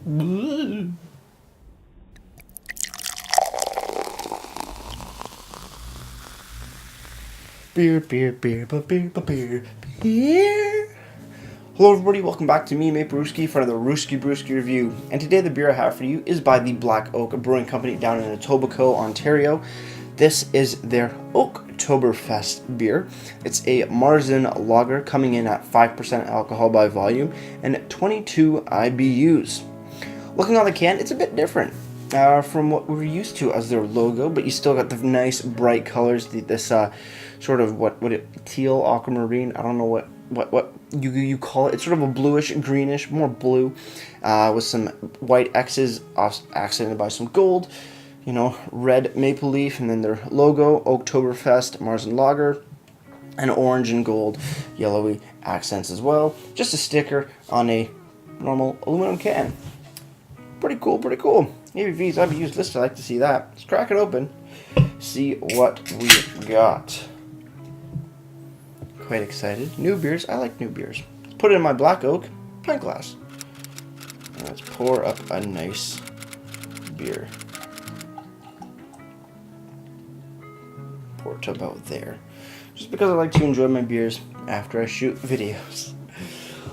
Beer, beer, beer, beer, beer, beer. Hello everybody, welcome back to me, Maple Brewski, for another Brewski review. And today the beer I have for you is by the Black Oak Brewing Company down in Etobicoke, Ontario. This is their Oaktoberfest beer. It's a Marzen lager coming in at 5% alcohol by volume and 22 IBUs. Looking on the can, it's a bit different from what we're used to as their logo, but you still got the nice bright colors, this sort of teal aquamarine, I don't know what you call it. It's sort of a bluish greenish, more blue, with some white X's accented by some gold, red maple leaf, and then their logo, Oaktoberfest Marzen lager, and orange and gold yellowy accents as well. Just a sticker on a normal aluminum can. Pretty cool. ABVs, IBUs list, I like to see that. Let's crack it open, see what we got. Quite excited. New beers, I like new beers. Let's put it in my Black Oak pint glass. And let's pour up a nice beer. Pour it to about there. Just because I like to enjoy my beers after I shoot videos.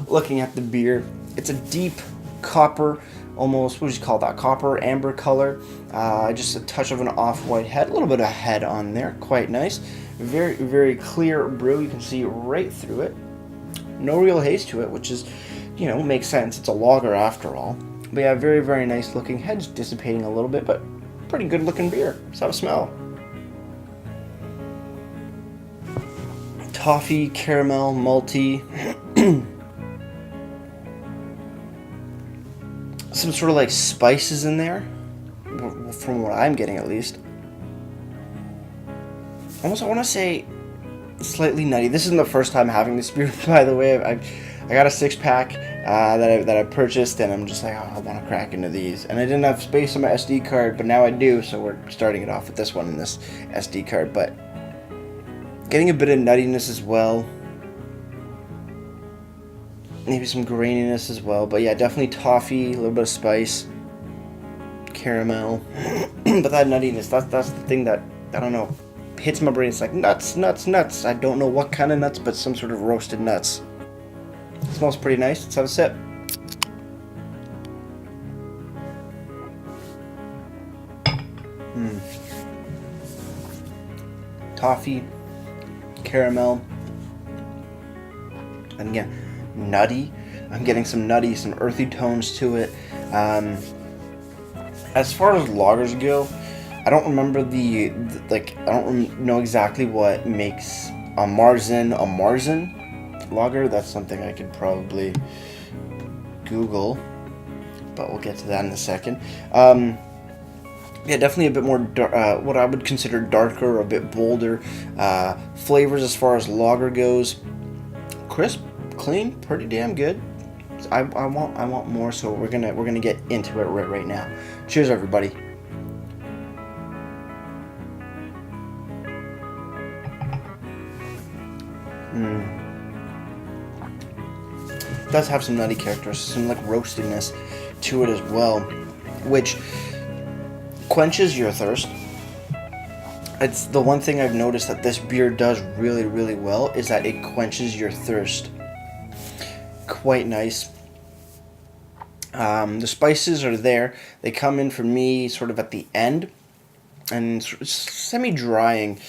Looking at the beer, it's a deep copper, almost, what would you call that, copper amber color, just a touch of an off-white head, a little bit of head on there, quite nice. Very, very clear brew, you can see right through it. No real haze to it, which is, makes sense, it's a lager after all. But yeah, very, very nice looking, head's dissipating a little bit, but pretty good looking beer. Let's have a smell. Toffee, caramel, malty. Some sort of like spices in there, from what I'm getting at least. Almost, I want to say slightly nutty. This isn't the first time having this beer, by the way. I got a 6-pack that I purchased, and I'm just like, oh, I want to crack into these. And I didn't have space on my SD card, but now I do, so we're starting it off with this one in this SD card. But getting a bit of nuttiness as well. Maybe some graininess as well, but yeah, definitely toffee, a little bit of spice, caramel, but that nuttiness, that's the thing that, I don't know, hits my brain. It's like nuts. I don't know what kind of nuts, but some sort of roasted nuts. It smells pretty nice. Let's have a sip. Toffee, caramel, and again, nutty. I'm getting some nutty, some earthy tones to it. As far as lagers go, I don't remember I don't know exactly what makes a Marzen lager. That's something I could probably Google, but we'll get to that in a second. Yeah, definitely a bit more what I would consider darker, a bit bolder flavors as far as lager goes. Crisp, clean, pretty damn good. I want more, so we're gonna get into it right now. Cheers, everybody. It does have some nutty characteristics, some like roastiness to it as well, which quenches your thirst. It's the one thing I've noticed that this beer does really, really well, is that it quenches your thirst. Quite nice. The spices are there. They come in for me sort of at the end, and semi-drying,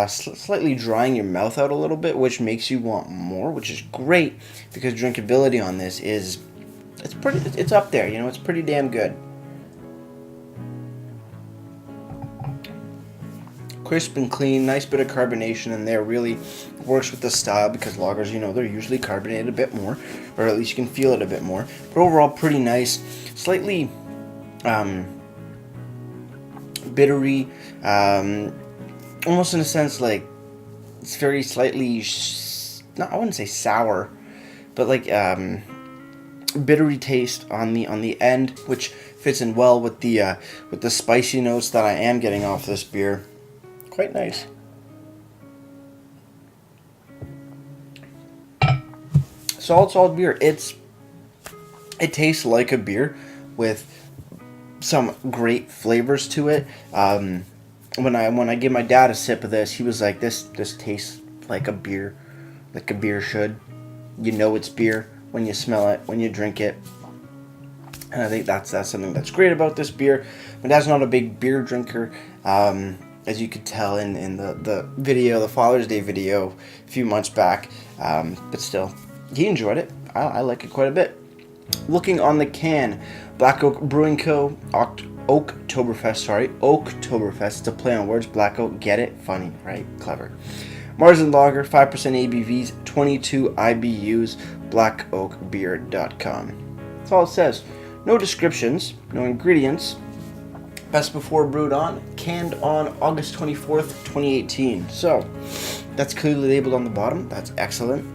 slightly drying your mouth out a little bit, which makes you want more, which is great, because drinkability on this it's up there, it's pretty damn good. Crisp and clean, nice bit of carbonation in there, really works with the style, because lagers, they're usually carbonated a bit more, or at least you can feel it a bit more. But overall, pretty nice, slightly bittery, almost in a sense like it's very slightly, I wouldn't say sour, but like bittery taste on the end, which fits in well with the spicy notes that I am getting off this beer. Quite nice. Solid beer. It tastes like a beer, with some great flavors to it. When I gave my dad a sip of this, he was like, "This tastes like a beer should. You know it's beer when you smell it, when you drink it." And I think that's something that's great about this beer. My dad's not a big beer drinker, as you could tell in the video, the Father's Day video a few months back. But still, he enjoyed it. I like it quite a bit. Looking on the can, Black Oak Brewing Co. Oaktoberfest. Oaktoberfest. It's a play on words. Black Oak. Get it? Funny, right? Clever. Marzen Lager, 5% ABVs, 22 IBUs. BlackOakBeer.com. That's all it says. No descriptions, no ingredients. Best before brewed on, canned on August 24th, 2018. So, that's clearly labeled on the bottom. That's excellent.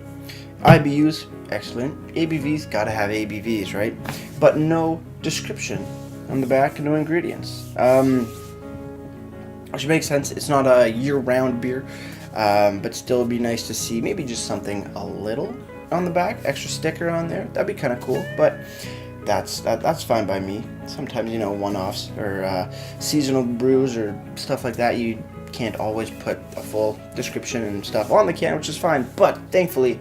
IBUs, excellent. ABVs, gotta have ABVs, right? But no description on the back, no ingredients. Which makes sense. It's not a year-round beer, but still it'd be nice to see maybe just something a little on the back, extra sticker on there. That'd be kind of cool, but that's fine by me. Sometimes, one-offs or seasonal brews or stuff like that, you can't always put a full description and stuff on the can, which is fine, but thankfully,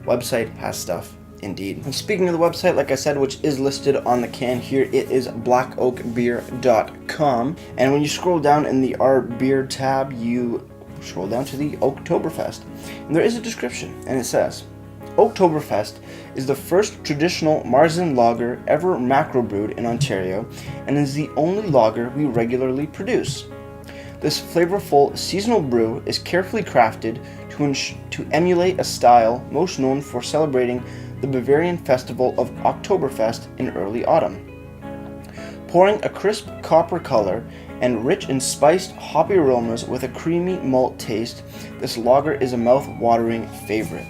website has stuff indeed. And speaking of the website, like I said, which is listed on the can here, it is blackoakbeer.com, and when you scroll down in the Our Beer tab, you scroll down to the Oaktoberfest, and there is a description, and it says, Oaktoberfest is the first traditional Marzen lager ever macro-brewed in Ontario and is the only lager we regularly produce. This flavorful seasonal brew is carefully crafted to emulate a style most known for celebrating the Bavarian festival of Oaktoberfest in early autumn. Pouring a crisp copper color and rich and spiced hoppy aromas with a creamy malt taste, this lager is a mouth-watering favorite.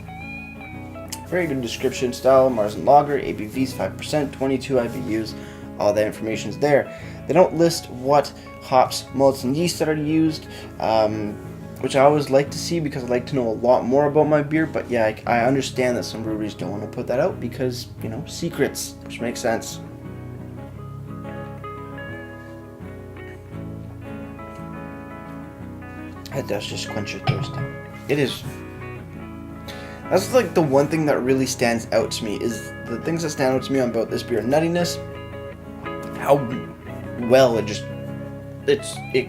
Very good description. Style, Marzen Lager, ABVs 5%, 22 IBUs, all that information is there. They don't list what hops, malts, and yeast that are used, which I always like to see because I like to know a lot more about my beer, but yeah, I understand that some breweries don't want to put that out because, secrets, which makes sense. That does just quench your thirst. It is. That's like the one thing that really stands out to me is the things that stand out to me about this beer. Nuttiness, how well it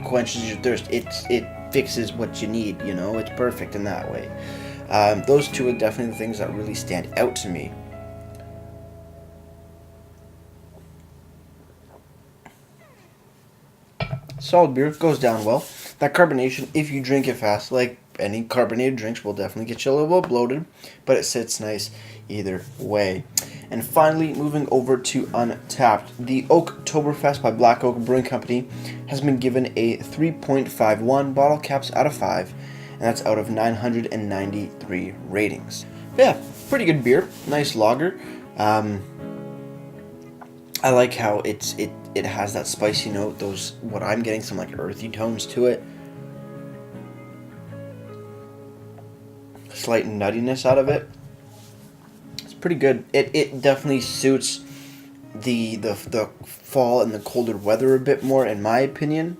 quenches your thirst. It fixes what you need, it's perfect in that way. Those two are definitely the things that really stand out to me. Solid beer, goes down well. That carbonation, if you drink it fast, like any carbonated drinks, will definitely get you a little bit bloated, but it sits nice either way. And finally, moving over to Untapped, the Oaktoberfest by Black Oak Brewing Company has been given a 3.51 bottle caps out of 5, and that's out of 993 ratings. Yeah, pretty good beer, nice lager. I like how it has that spicy note, what I'm getting, some like earthy tones to it. Slight nuttiness out of it. It's pretty good. It definitely suits the fall and the colder weather a bit more, in my opinion.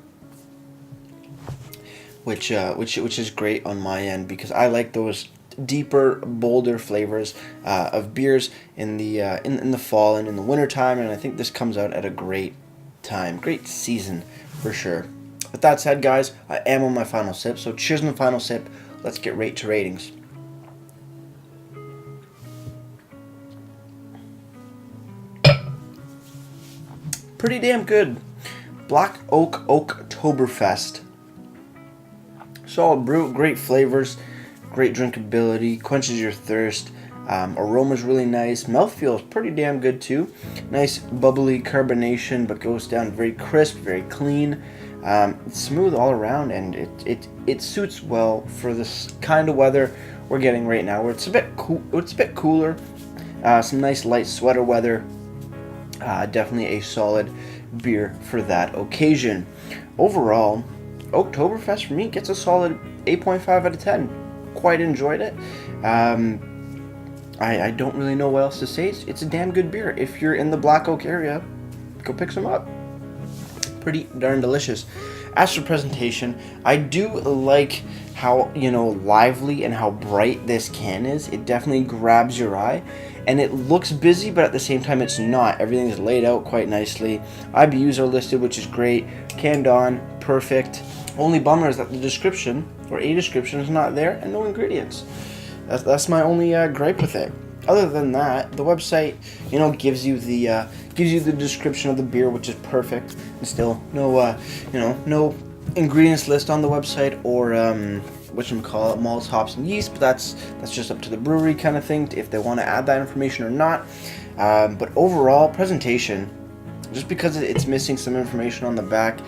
Which is great on my end because I like those deeper, bolder flavors of beers in the fall and in the winter time, and I think this comes out at a great time, great season for sure. With that said, guys, I am on my final sip, so cheers on the final sip. Let's get right to ratings. Pretty damn good. Black Oak Oaktoberfest. Solid brew, great flavors, great drinkability, quenches your thirst. Aroma's really nice. Mouthfeel is pretty damn good too. Nice bubbly carbonation, but goes down very crisp, very clean. It's smooth all around, and it suits well for this kind of weather we're getting right now, where it's a bit cooler. Some nice light sweater weather. Definitely a solid beer for that occasion. Overall, Oaktoberfest for me gets a solid 8.5 out of 10. Quite enjoyed it. I don't really know what else to say. It's a damn good beer. If you're in the Black Oak area, go pick some up. Pretty darn delicious. As for presentation, I do like how, lively and how bright this can is. It definitely grabs your eye, and it looks busy, but at the same time it's not. Everything's laid out quite nicely. IBUs are listed, which is great. Canned on, perfect. Only bummer is that the description, or a description, is not there, and no ingredients. That's my only gripe with it. Other than that, the website, gives you the description of the beer, which is perfect, and still no ingredients list on the website, or whatchamacallit, malts, hops, and yeast. But that's just up to the brewery kind of thing, if they want to add that information or not. But overall, presentation, just because it's missing some information on the back,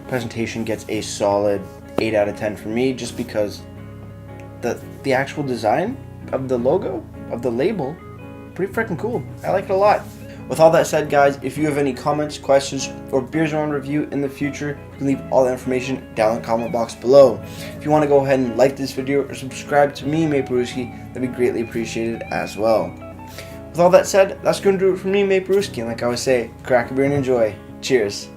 presentation gets a solid 8 out of 10 for me, just because the actual design of the logo, of the label, pretty freaking cool. I like it a lot. With all that said, guys, if you have any comments, questions, or beers you want to review in the future, you can leave all the information down in the comment box below. If you want to go ahead and like this video or subscribe to me, Mate Brewski, that'd be greatly appreciated as well. With all that said, that's going to do it for me, Mate Brewski, and like I always say, crack a beer and enjoy. Cheers.